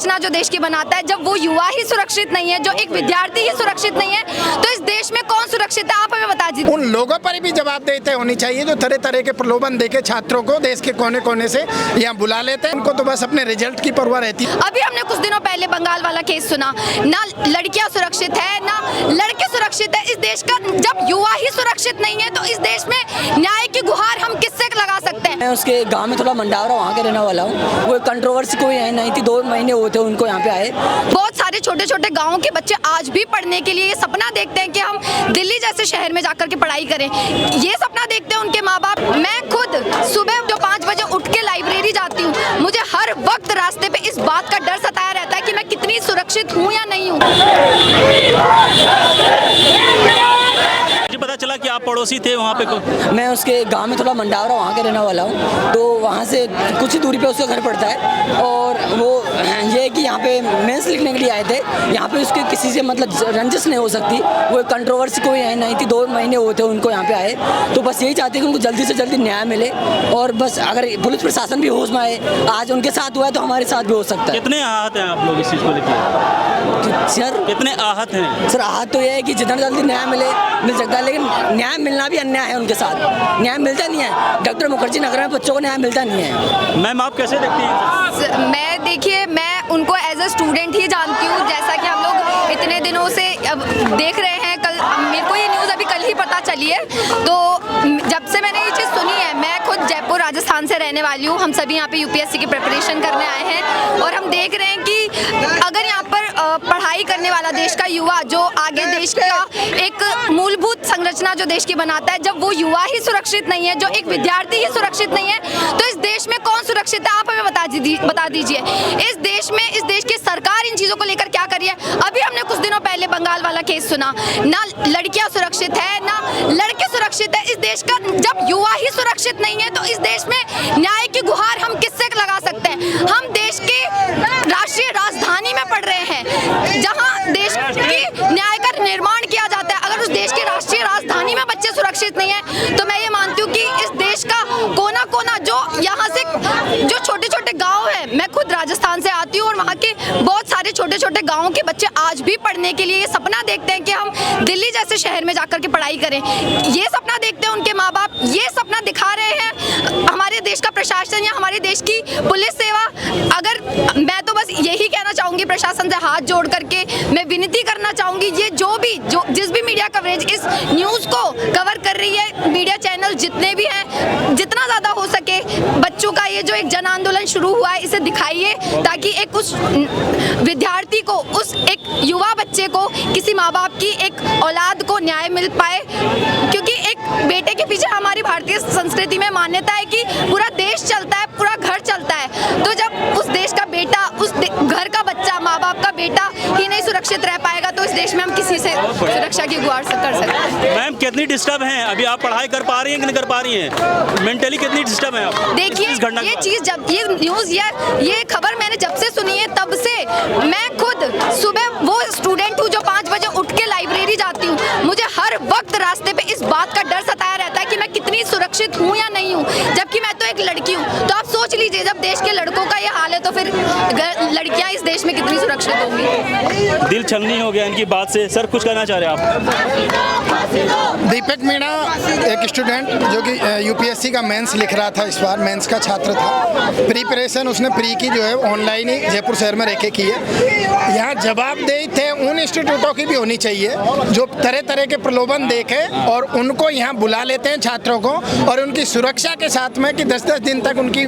संरचना जो देश की बनाता है, जब वो युवा ही सुरक्षित नहीं है, जो एक विद्यार्थी ही सुरक्षित नहीं है, तो इस देश में कौन सुरक्षित है? आप हमें बता दीजिए। उन लोगों पर भी जवाबदेही होनी चाहिए जो तरह तरह के प्रलोभन देके छात्रों को देश के कोने कोने से यहाँ बुला लेते हैं। उनको तो बस अपने रिजल्ट की परवाह रहती है। अभी हमने कुछ दिनों पहले बंगाल वाला केस सुना, ना लड़कियां सुरक्षित है ना लड़के सुरक्षित है। इस देश का जब युवा ही सुरक्षित नहीं है, तो इस देश में न्याय की गुहार हम किससे लगा सकते हैं? मैं उसके गांव में थोड़ा मंडावरा वहाँ के रहने वाला हूँ। कोई कंट्रोवर्सी कोई है नहीं थी, 2 महीने हुए थे उनको यहाँ पे आए। बहुत सारे छोटे छोटे गाँव के बच्चे आज भी पढ़ने के लिए ये सपना देखते हैं कि हम दिल्ली जैसे शहर में जाकर के पढ़ाई करें। ये सपना देखते हैं उनके माँ बाप। मैं खुद सुबह जो 5 बजे उठ के लाइब्रेरी जाती हूँ, मुझे हर वक्त रास्ते पे इस बात का डर सताया रहता है कि मैं कितनी सुरक्षित हूँ या नहीं हूँ। पता चला कि आप पड़ोसी थे वहाँ पे? मैं उसके गांव में थोड़ा मंडावरा वहाँ के रहने वाला हूँ, तो वहाँ से कुछ ही दूरी पे उसका घर पड़ता है। और वो ये है कि यहाँ पे मेंस लिखने के लिए आए थे। यहाँ पे उसके किसी से मतलब रंजिश नहीं हो सकती, वो कंट्रोवर्सी कोई है नहीं थी, 2 महीने हुए थे उनको यहाँ पे आए। तो बस यही चाहते हैं कि उनको जल्दी से जल्दी न्याय मिले, और बस अगर पुलिस प्रशासन भी होश में आए, आज उनके साथ हुआ है तो हमारे साथ भी हो सकता है। कितने आहत हैं आप लोग इस चीज़ को लेकर? सर कितने आहत हैं? सर आहत तो ये है कि जितना जल्दी न्याय मिल सकता है, लेकिन न्याय मिलना भी अन्याय है। उनके साथ न्याय मिलता नहीं है। डॉक्टर मुखर्जी नगर में बच्चों को न्याय मिलता नहीं है। मैम आप कैसे देखती हैं? मैं देखिए, मैं उनको एज अ स्टूडेंट ही जानती हूँ। जैसा कि हम लोग इतने दिनों से अब देख रहे हैं, कल मेरे को ये न्यूज़ अभी कल ही पता चली है, तो जब से मैंने ये चीज़ सुनी है, मैं खुद जयपुर राजस्थान से रहने वाली हूँ। हम सभी यहाँ पे यूपीएससी की प्रिपरेशन करने आए हैं, और हम देख रहे हैं कि अगर यहाँ पर पढ़ाई करने वाला देश का युवा, जो आगे देश का एक मूलभूत संरचना जो देश की बनाता है, जब वो युवा ही सुरक्षित नहीं है, जो एक विद्यार्थी ही सुरक्षित नहीं है, तो इस देश में कौन सुरक्षित है? आप हमें बता दीजिए। इस देश की सरकार इन चीज़ों को लेकर क्या कर रही है? अभी हमने कुछ दिनों पहले बंगाल वाला केस सुना, ना लड़कियां सुरक्षित है ना लड़के सुरक्षित है। इस देश का जब युवा ही सुरक्षित नहीं है, तो इस देश में न्याय की गुहार हम किससे लगा सकते हैं? हम देश के राष्ट्रीय राजधानी में पढ़ रहे हैं, जहां देश की न्याय का निर्माण किया जाता है। अगर उस देश की राष्ट्रीय राजधानी में बच्चे सुरक्षित नहीं है, तो मैं ये मानती हूँ कि इस देश का कोना कोना, जो यहाँ से जो छोटे छोटे गाँव हैं, मैं खुद राजस्थान से आती हूँ, और वहाँ के बहुत सारे छोटे छोटे गाँवों के बच्चे आज भी पढ़ने के लिए ये सपना देखते हैं कि हम दिल्ली जैसे शहर में जाकर के पढ़ाई करें। ये सपना देखते हैं उनके माँ बाप, ये सपना दिखा रहे हैं हमारे देश का प्रशासन या हमारे देश की पुलिस सेवा। अगर मैं तो बस यही कहना चाहूँगी, प्रशासन से हाथ जोड़ करके मैं विनती करना चाहूँगी, ये जिस भी मीडिया कवरेज इस न्यूज़ को कवर कर रही है, मीडिया चैनल जितने भी हैं, जितना ज़्यादा हो सके बच्चों का ये जो एक जन आंदोलन शुरू हुआ है, इसे दिखाइए, ताकि एक उस विद्यार्थी को, उस एक युवा बच्चे को, किसी माँ बाप की एक औलाद को न्याय मिल पाए। क्योंकि एक बेटे के पीछे हमारी भारतीय संस्कृति में मान्यता है कि पूरा देश चलता है, पूरा घर चलता है। तो जब उस देश का बेटा, उस घर का बच्चा, माँ बाप का बेटा ही नहीं सुरक्षित रह पाएगा, तो इस देश में हम किसी से सुरक्षा की गुहार कर सकते हैं। मैम कितनी डिस्टर्ब हैं? अभी आप पढ़ाई कर पा रही हैं कि नहीं कर पा रही हैं? मेंटली कितनी डिस्टर्ब है आप? देखिए, ये चीज़, जब ये न्यूज़ या ये खबर मैंने जब से सुनी है, तब से मैं खुद सुबह वो स्टूडेंट हूँ जो 5 बजे उठ के लाइब्रेरी जाती हूँ। मुझे हर वक्त रास्ते पे इस बात का डर सताया रहता है कि मैं कितनी सुरक्षित हूँ या नहीं हूँ, जबकि मैं तो एक लड़की हूँ। तो आप सोच लीजिए, जब देश के लड़कों का ये हाल है, तो फिर लड़कियाँ इस देश में कितनी सुरक्षित होंगी। दिल छलनी हो गया इनकी बात से। सर कुछ कहना चाह रहे हैं आप? दीपक मीणा एक स्टूडेंट जो कि यूपीएससी का मेंस लिख रहा था, इस बार मेंस का छात्र था। प्रिपरेशन उसने प्री की जो है ऑनलाइन ही जयपुर शहर में रह के की है। यहाँ जवाबदेही थे उन इंस्टीट्यूटों की भी होनी चाहिए जो तरह तरह के प्रलोभन देखे और उनको यहाँ बुला लेते हैं छात्रों को, और उनकी सुरक्षा के साथ में कि 10-10 दिन तक उनकी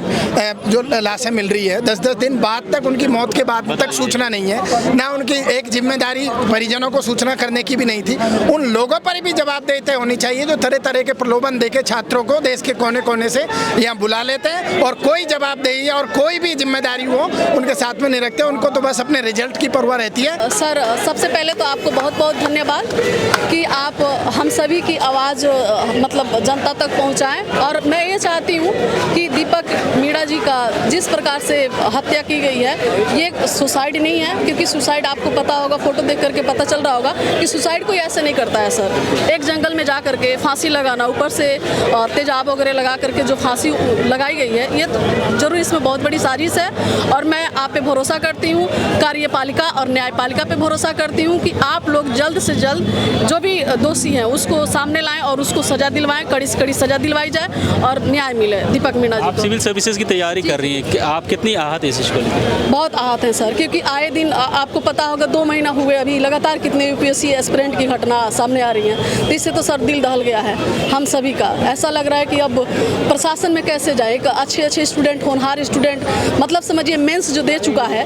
जो लाशें मिल रही है, 10-10 दिन बाद तक, उनकी मौत के बाद तक सूचना नहीं है, ना उनकी एक जिम्मेदारी परिजनों को सूचना करने की भी नहीं थी। उन लोगों पर भी जवाबदेही होनी चाहिए जो तरह तरह के प्रलोभन देके छात्रों को देश के कोने कोने से यहाँ बुला लेते हैं, और कोई जवाबदेही और कोई भी जिम्मेदारी वो उनके साथ में नहीं रखते। उनको तो बस अपने रिजल्ट की परवाह रहती है। सर, सबसे पहले तो आपको बहुत बहुत धन्यवाद कि आप हम सभी की आवाज़ मतलब जनता तक तक पहुंचाएं। और मैं ये चाहती हूँ कि दीपक मीणा जी का जिस प्रकार से हत्या की गई है, ये सुसाइड नहीं है, क्योंकि सुसाइड आपको पता होगा, फोटो देख करके पता चल रहा होगा कि सुसाइड कोई ऐसे नहीं करता है सर। एक जंगल में जा करके फांसी लगाना, ऊपर से तेजाब वगैरह लगा करके जो फांसी लगाई गई है, ये तो जरूर इसमें बहुत बड़ी साजिश है। और मैं आप पे भरोसा करती हूँ, कार्यपालिका और न्यायपालिका पे भरोसा करती हूँ कि आप लोग जल्द से जल्द जो भी दोषी हैं उसको सामने लाएं और उसको सजा दिलवाएं, कड़ी से कड़ी सजा दिलवाई जाए और न्याय मिले दीपक मीणा जी आप को। सिविल सर्विसेज की तैयारी कर रही हैं, कि आप कितनी आहत है इस चीज़ को लेकर? बहुत आहत है सर, क्योंकि आए दिन आपको पता होगा 2 महीना हुए अभी लगातार कितने यूपीएससी एस्पिरेंट की घटना सामने आ रही है, तो इससे तो सर दिल दहल गया है हम सभी का। ऐसा लग रहा है कि अब प्रशासन में कैसे जाए, एक अच्छे स्टूडेंट, होनहार स्टूडेंट, मतलब समझिए मेंस जो दे चुका है,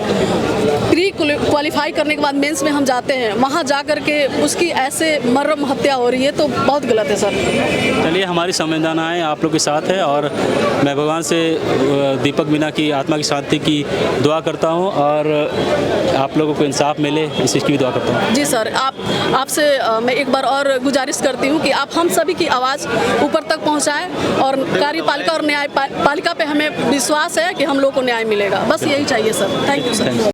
प्री क्वालिफाई करने के बाद मेंस में हम जाते हैं, वहाँ जा करके उसकी ऐसे मर्म हत्या हो रही है, तो बहुत गलत है सर। चलिए, हमारी संवेदनाएं आप लोग के साथ है और मैं भगवान से दीपक मीणा की आत्मा की शांति की दुआ करता हूं और आप लोगों को इंसाफ मिले, इस चीज़ की भी दुआ करता हूं। जी सर, आपसे मैं एक बार और गुजारिश करती हूँ कि आप हम सभी की आवाज़ ऊपर तक पहुँचाएं और कार्यपालिका और न्यायपालिका पे हमें विश्वास है कि हम लोग को न्याय मिलेगा। बस यही चाहिए सर। Thank you sir.